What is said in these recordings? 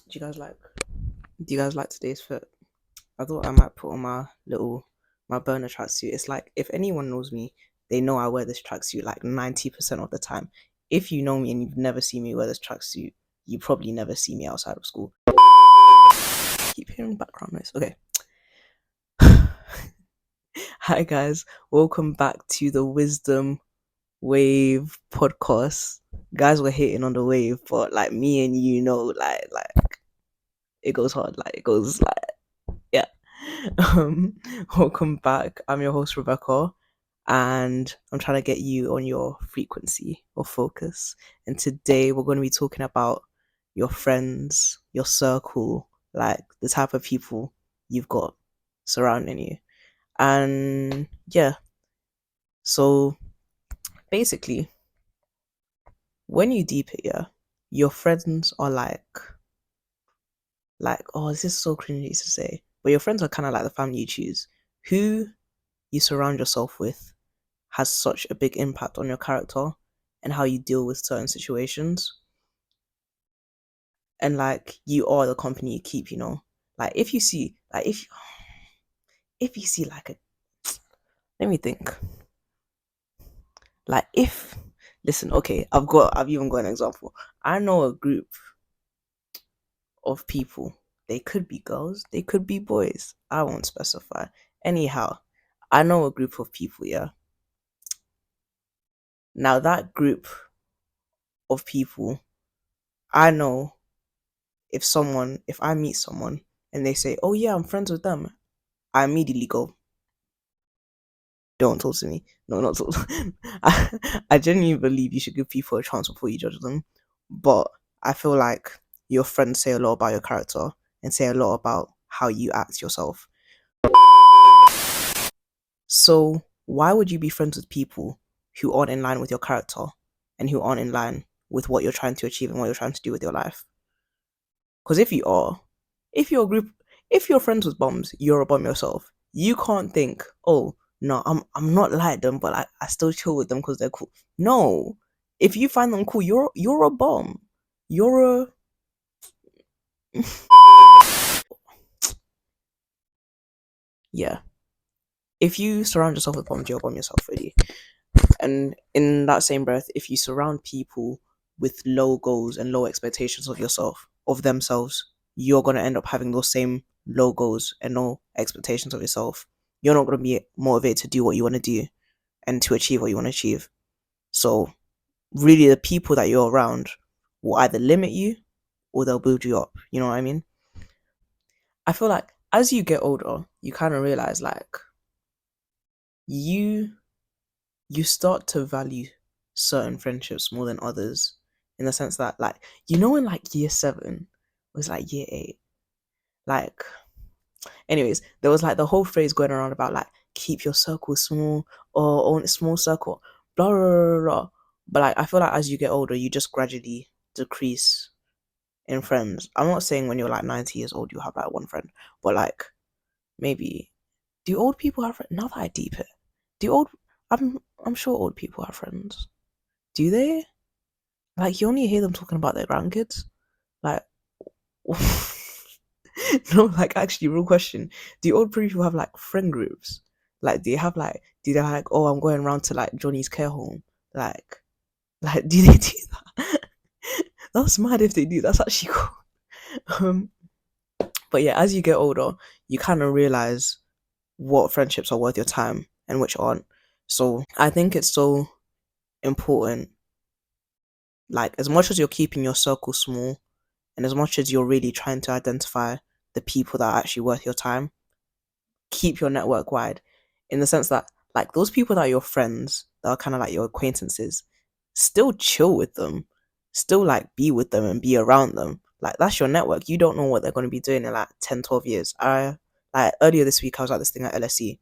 Do you guys like today's fit? I thought I might put on my burner tracksuit. It's like, if anyone knows me, they know I wear this tracksuit like 90% of the time. If you know me and you've never seen me wear this tracksuit, you probably never see me outside of school. Keep hearing background noise. Okay. Hi guys, welcome back to the Wisdom Wave podcast. Guys were hating on the wave, but like me and you know, like it goes hard, like it goes like yeah. Um, Welcome back. I'm your host Rebecca, and I'm trying to get you on your frequency of focus. And today we're going to be talking about your friends, your circle, like the type of people you've got surrounding you. And yeah, so basically, when you deep it, yeah, your friends are like, oh, this is so cringy to say, but your friends are kind of like the family you choose. Who you surround yourself with has such a big impact on your character and how you deal with certain situations. And like, you are the company you keep, you know. Like, if you see like if you see like a let me think. Like, if listen, okay, I've even got an example. I know a group of people. They could be girls, they could be boys. I won't specify. Anyhow, I know a group of people, yeah. Now that group of people, I know if I meet someone and they say, "Oh yeah, I'm friends with them," I immediately go, "Don't talk to me." No, not talk. I genuinely believe you should give people a chance before you judge them, but I feel like your friends say a lot about your character and say a lot about how you act yourself. So why would you be friends with people who aren't in line with your character and who aren't in line with what you're trying to achieve and what you're trying to do with your life? Because if you're a group, if you're friends with bums, you're a bum yourself. You can't think, oh no, I'm not like them, but I still chill with them because they're cool. No, if you find them cool, you're a bum. You're a yeah. If you surround yourself with bums, you're a bum yourself, really. And in that same breath, if you surround people with low goals and low expectations of yourself, of themselves, you're going to end up having those same low goals and no expectations of yourself. You're not going to be motivated to do what you want to do and to achieve what you want to achieve. So, really, the people that you're around will either limit you or they'll build you up. You know what I mean? I feel like as you get older, you kind of realize like you you start to value certain friendships more than others, in the sense that, like, you know, in like year 7 was like year 8, like, anyways, there was like the whole phrase going around about like keep your circle small or own a small circle, blah blah blah blah. But like, I feel like as you get older you just gradually decrease in friends. I'm not saying when you're like 90 years old you have like one friend, but like, maybe, do old people have friends? Now that I deep it, do old I'm sure old people have friends. Do they? Like, you only hear them talking about their grandkids. Like, no, like, actually, real question. Do old people have like friend groups? Like, do they like, oh, I'm going around to like Johnny's care home? Like, do they do that? That's mad if they do. That's actually cool. Um, but yeah, as you get older, you kind of realize what friendships are worth your time and which aren't. So I think it's so important, like, as much as you're keeping your circle small and as much as you're really trying to identify the people that are actually worth your time, keep your network wide, in the sense that, like, those people that are your friends, that are kind of like your acquaintances, still chill with them, still like be with them and be around them. Like, that's your network. You don't know what they're going to be doing in like 10, 12 years. I like, earlier this week I was at this thing at LSE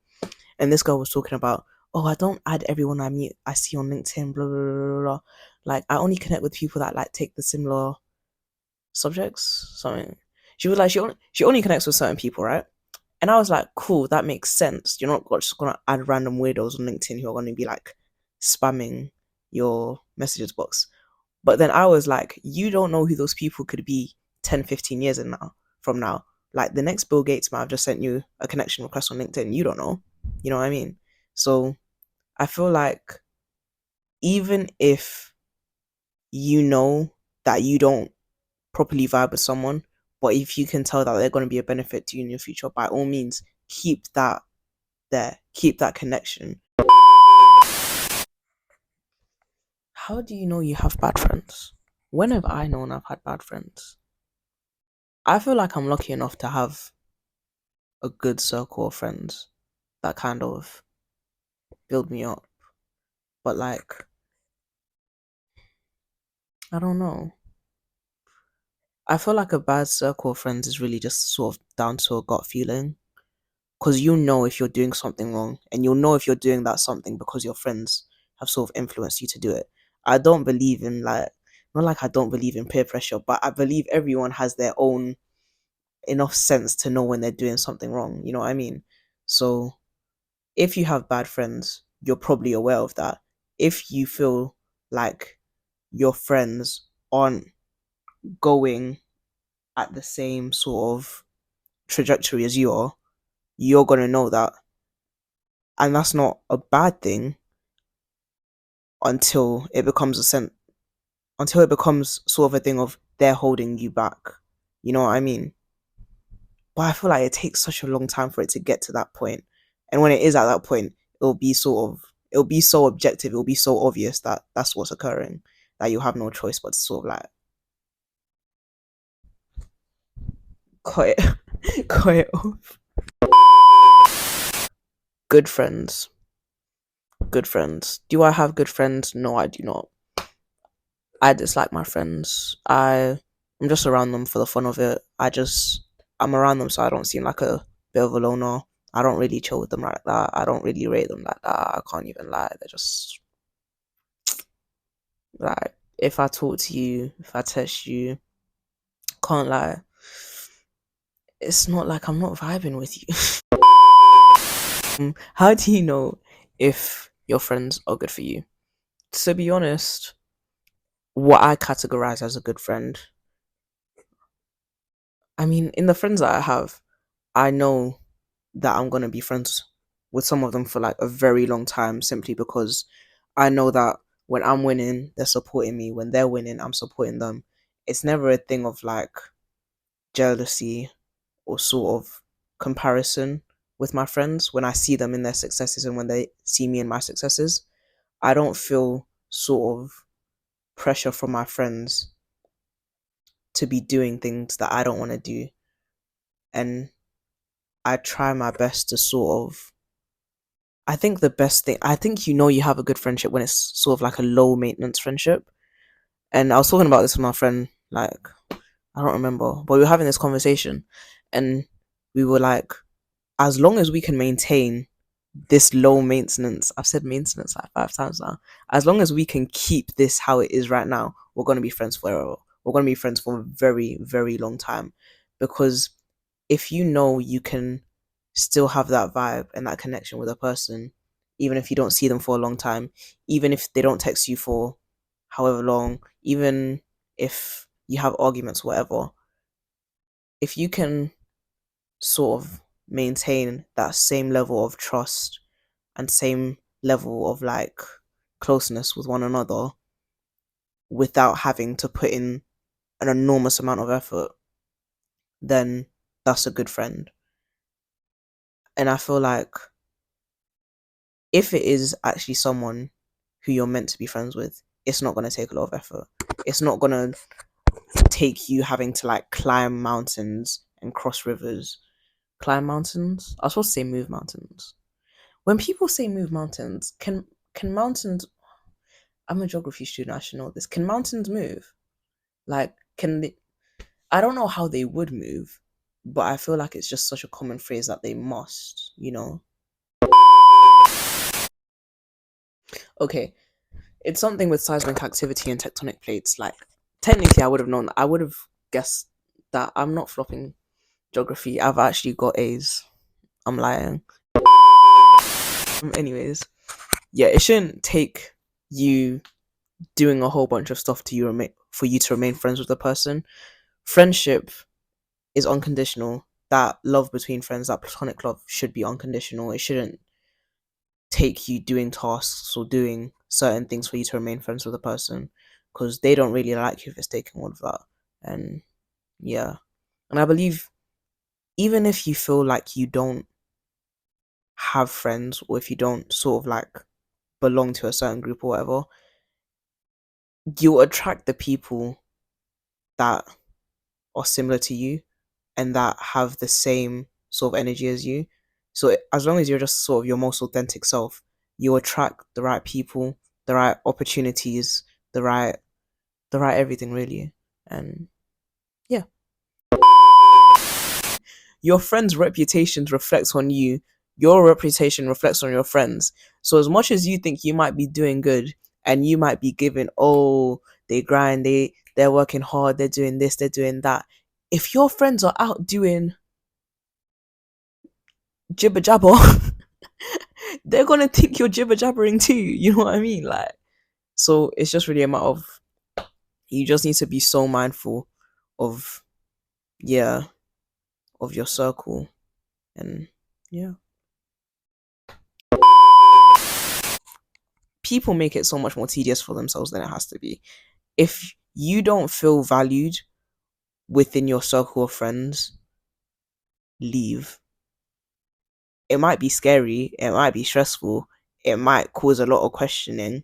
and this girl was talking about, oh, I don't add everyone I see on LinkedIn, blah blah blah blah, blah. Like, I only connect with people that like take the similar subjects, something. She was like, she only connects with certain people, right? And I was like, cool, that makes sense. You're not just gonna add random weirdos on LinkedIn who are gonna be like spamming your messages box. But then I was like, you don't know who those people could be 10-15 years from now. Like the next Bill Gates might have just sent you a connection request on LinkedIn. You don't know. You know what I mean? So I feel like even if you know that you don't properly vibe with someone, but if you can tell that they're going to be a benefit to you in your future, by all means, keep that there. Keep that connection. How do you know you have bad friends? When have I known I've had bad friends? I feel like I'm lucky enough to have a good circle of friends that kind of build me up. But like, I don't know. I feel like a bad circle of friends is really just sort of down to a gut feeling. Because you know if you're doing something wrong, and you'll know if you're doing that something because your friends have sort of influenced you to do it. I don't believe in like, not like I don't believe in peer pressure, but I believe everyone has their own enough sense to know when they're doing something wrong. You know what I mean? So if you have bad friends, you're probably aware of that. If you feel like your friends aren't going at the same sort of trajectory as you are, you're gonna know that. And that's not a bad thing until it becomes until it becomes sort of a thing of they're holding you back. You know what I mean? But I feel like it takes such a long time for it to get to that point. And when it is at that point, it'll be so objective, it'll be so obvious that that's what's occurring, that you'll have no choice but to sort of like cut it cut it off. Good friends. Good friends. Do I have good friends? No, I do not. I dislike my friends. I'm just around them for the fun of it. I'm around them so I don't seem like a bit of a loner. I don't really chill with them like that. I don't really rate them like that. I can't even lie. They're just like, if I talk to you, if I text you, can't lie. It's not like I'm not vibing with you. How do you know if your friends are good for you? To be honest, what I categorize as a good friend, I mean, in the friends that I have, I know that I'm going to be friends with some of them for like a very long time, simply because I know that when I'm winning, they're supporting me. When they're winning, I'm supporting them. It's never a thing of like jealousy or sort of comparison with my friends. When I see them in their successes and when they see me in my successes, I don't feel sort of pressure from my friends to be doing things that I don't want to do. And I try my best to sort of, I think the best thing, I think you know you have a good friendship when it's sort of like a low maintenance friendship. And I was talking about this with my friend, like, I don't remember, but we were having this conversation and we were like, as long as we can maintain this low maintenance, I've said maintenance like 5 times now, as long as we can keep this how it is right now, we're going to be friends forever. We're going to be friends for a very, very long time. Because if you know you can still have that vibe and that connection with a person, even if you don't see them for a long time, even if they don't text you for however long, even if you have arguments, whatever, if you can sort of maintain that same level of trust and same level of like closeness with one another without having to put in an enormous amount of effort, then that's a good friend. And I feel like if it is actually someone who you're meant to be friends with, it's not going to take a lot of effort. It's not going to take you having to like climb mountains and cross rivers. Climb mountains? I was supposed to say move mountains. When people say move mountains, can mountains, I'm a geography student, I should know this. Can mountains move? Like, can they, I don't know how they would move, but I feel like it's just such a common phrase that they must, you know? Okay, it's something with seismic activity and tectonic plates. Like, technically, I would have known, I would have guessed that. I'm not flopping geography. I've actually got A's. I'm lying. Anyways, yeah, it shouldn't take you doing a whole bunch of stuff to you for you to remain friends with the person. friendship is unconditional. That love between friends, that platonic love, should be unconditional. It shouldn't take you doing tasks or doing certain things for you to remain friends with a person, because they don't really like you if it's taking all of that. And yeah, and I believe even if you feel like you don't have friends, or if you don't sort of like belong to a certain group or whatever, you attract the people that are similar to you and that have the same sort of energy as you. So as long as you're just sort of your most authentic self, you attract the right people, the right opportunities, the right everything really. And yeah. Your friends' reputations reflects on you. Your reputation reflects on your friends. So as much as you think you might be doing good and you might be giving, oh, they grind, they're working hard, they're doing this, they're doing that. If your friends are out doing jibber jabber, they're gonna think you're jibber jabbering too. You know what I mean? Like, so it's just really a matter of, you just need to be so mindful of, yeah, of your circle. And yeah, people make it so much more tedious for themselves than it has to be. If you don't feel valued within your circle of friends, leave. It might be scary, it might be stressful, it might cause a lot of questioning,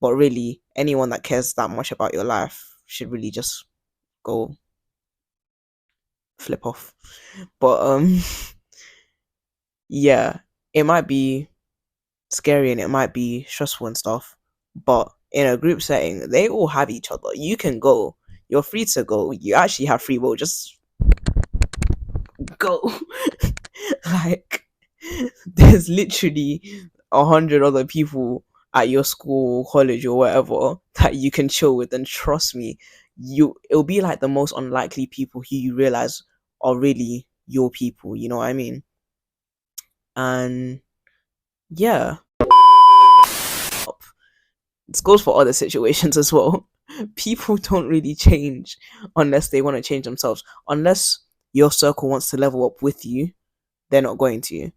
but really, anyone that cares that much about your life should really just go flip off. But yeah, it might be scary and it might be stressful and stuff, but in a group setting, they all have each other. You can go. You're free to go. You actually have free will. Just go. Like, there's literally 100 other people at your school, college, or whatever that you can chill with, and trust me, it'll be like the most unlikely people who you realize are really your people. You know what I mean? And yeah, this goes for other situations as well. People don't really change unless they want to change themselves. Unless your circle wants to level up with you, they're not going to.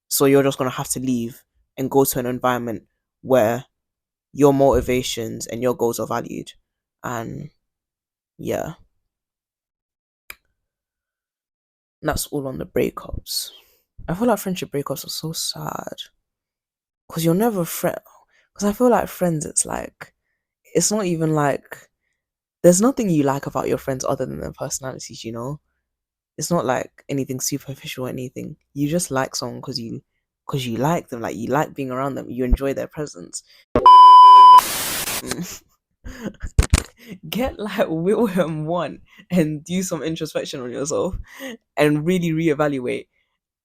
So you're just going to have to leave and go to an environment where your motivations and your goals are valued. And yeah, that's all on the breakups. I feel like friendship breakups are so sad because you're never friend. Because I feel like friends, it's like, it's not even like, there's nothing you like about your friends other than their personalities, you know? It's not like anything superficial or anything. You just like someone because you like them, like you like being around them, you enjoy their presence. Get like Wilhelm one and do some introspection on yourself and really reevaluate.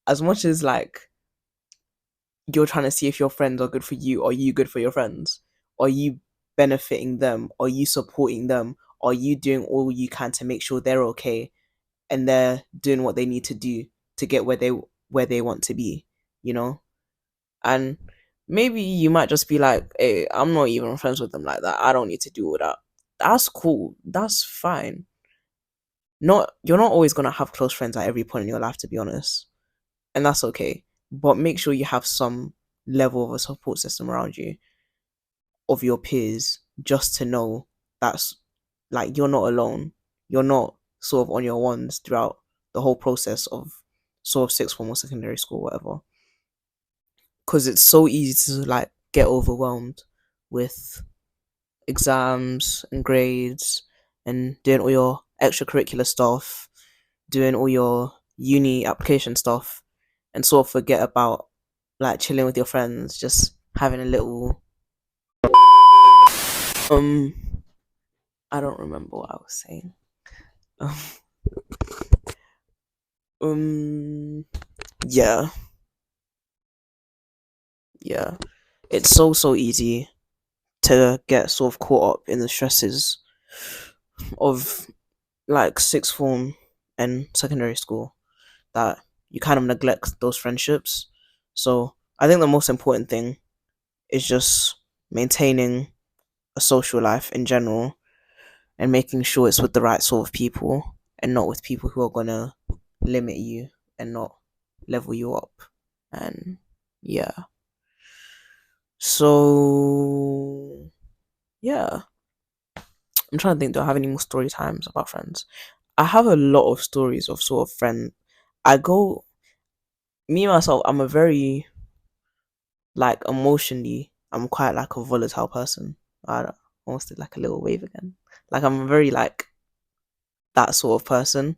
As much as like you're trying to see if your friends are good for you, are you good for your friends? Are you benefiting them? Are you supporting them? Are you doing all you can to make sure they're okay and they're doing what they need to do to get where they want to be, you know? And maybe you might just be like, hey, I'm not even friends with them like that. I don't need to do all that. That's cool. That's fine. You're not always gonna have close friends at every point in your life, to be honest. And that's okay. But make sure you have some level of a support system around you of your peers, just to know that's like you're not alone. You're not sort of on your ones throughout the whole process of sort of sixth form or secondary school, whatever. Because it's so easy to like get overwhelmed with exams and grades and doing all your extracurricular stuff, doing all your uni application stuff, and sort of forget about like chilling with your friends, just having a little um I don't remember what I was saying. Um, um yeah, yeah. It's so easy to get sort of caught up in the stresses of like sixth form and secondary school that you kind of neglect those friendships. So I think the most important thing is just maintaining a social life in general and making sure it's with the right sort of people and not with people who are gonna limit you and not level you up. And yeah. So yeah. I'm trying to think, do I have any more story times about friends? I have a lot of stories of sort of friend. I go me myself, I'm a very like emotionally, I'm quite like a volatile person. I almost did like a little wave again. Like I'm very like that sort of person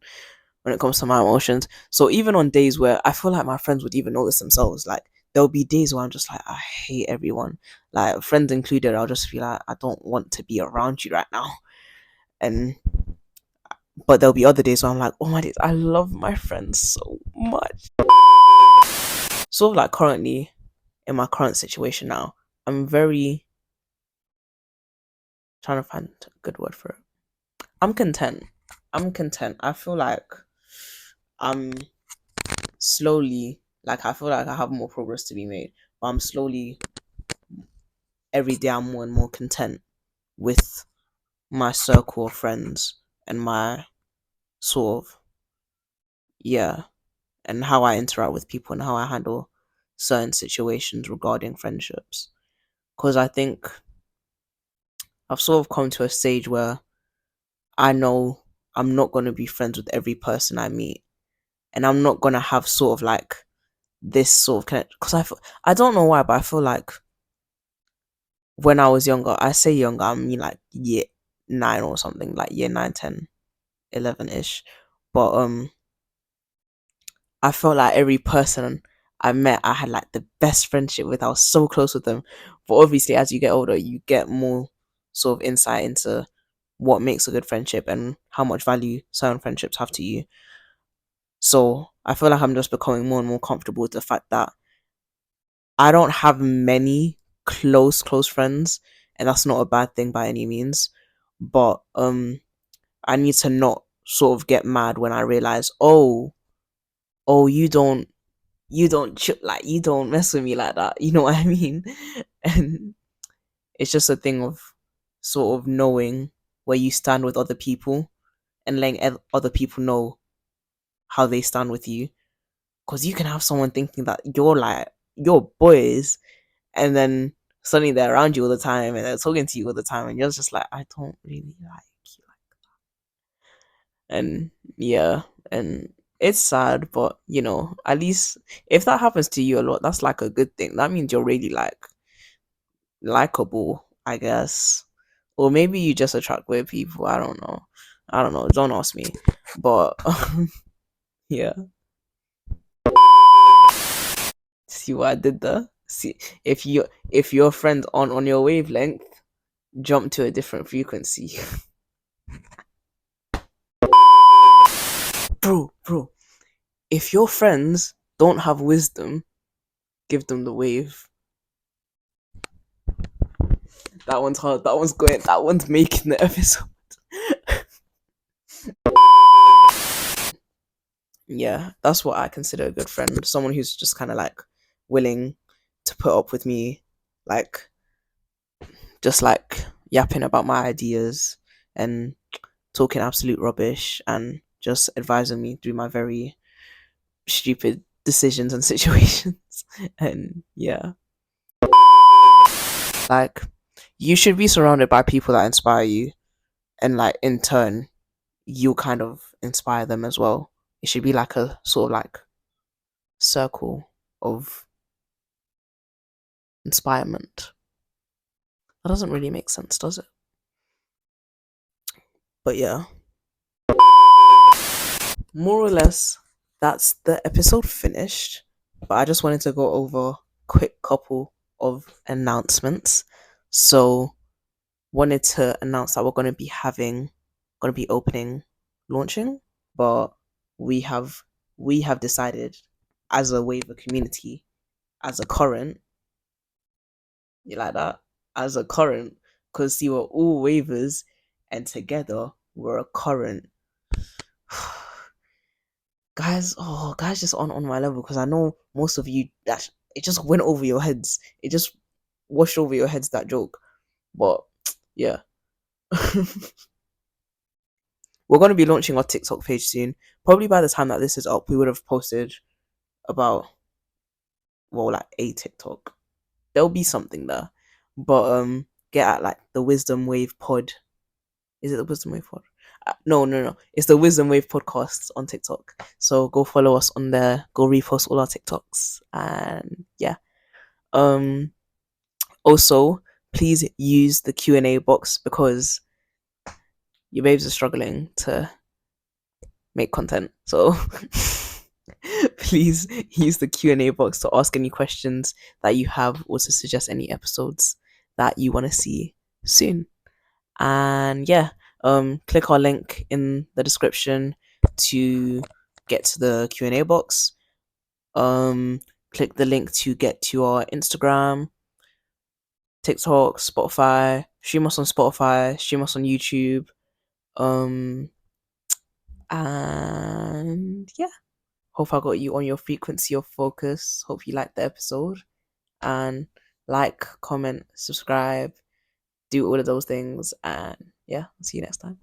when it comes to my emotions. So even on days where I feel like my friends would even notice themselves, like there'll be days where I'm just like, I hate everyone, like friends included. I'll just be like, I don't want to be around you right now. And but there'll be other days where I'm like, oh my days, I love my friends so much. Sort of like currently in my current situation now, I'm very trying to find a good word for it. I'm content. I feel like I'm slowly, like I feel like I have more progress to be made, but I'm slowly, every day I'm more and more content with my circle of friends and my sort of, yeah, and how I interact with people and how I handle certain situations regarding friendships. Because I think I've sort of come to a stage where I know I'm not going to be friends with every person I meet, and I'm not going to have sort of like this sort of connect. Because I don't know why, but I feel like when I was younger, I say younger, I mean like year 9 or something, like year 9, 10, 11 ish. But I felt like every person I met, I had like the best friendship with. I was so close with them. But obviously, as you get older, you get more sort of insight into what makes a good friendship and how much value certain friendships have to you. So I feel like I'm just becoming more and more comfortable with the fact that I don't have many close friends, and that's not a bad thing by any means. But I need to not sort of get mad when I realize, oh, like you don't mess with me like that. You know what I mean? And it's just a thing of sort of knowing where you stand with other people and letting other people know how they stand with you. Because you can have someone thinking that you're like you're boys, and then suddenly they're around you all the time and they're talking to you all the time, and you're just like, I don't really like you. And yeah, and it's sad, but at least if that happens to you a lot, that's like a good thing. That means you're really like likable, I guess. Or maybe you just attract weird people. I don't know. Don't ask me. But yeah. See what I did there? See, if your friends aren't on your wavelength, jump to a different frequency. Bro, if your friends don't have wisdom, give them the wave. That one's hard. That one's making the episode. Yeah, that's what I consider a good friend. Someone who's just kind of like willing to put up with me, like just like yapping about my ideas and talking absolute rubbish and just advising me through my very stupid decisions and situations. And yeah, like you should be surrounded by people that inspire you, and like in turn, you kind of inspire them as well. It should be like a sort of like circle of inspirement. That doesn't really make sense, does it? But yeah, more or less, that's the episode finished. But I just wanted to go over a quick couple of announcements. So, wanted to announce that we're going to be opening, launching, but we have decided as a waiver community, as a current, you like that, as a current, because see, we're all waivers, and together we're a current. Guys just on my level, because I know most of you, that it just went over your heads, it just washed over your heads, that joke. But yeah. we're going to be launching our TikTok page soon. Probably by the time that this is up, we would have posted about, well, like a TikTok. There'll be something there. But get at like the Wisdom Wave Pod. Is it the Wisdom Wave Pod? No. It's the Wisdom Wave Podcast on TikTok. So go follow us on there. Go repost all our TikToks. And yeah. Also, please use the Q&A box because your babes are struggling to make content. So please use the Q&A box to ask any questions that you have or to suggest any episodes that you want to see soon. And yeah, click our link in the description to get to the Q&A box. Click the link to get to our Instagram, TikTok, Spotify. Stream us on Spotify, stream us on YouTube. And yeah, hope I got you on your frequency of focus. Hope you liked the episode. And like, comment, subscribe, do all of those things. And yeah, I'll see you next time.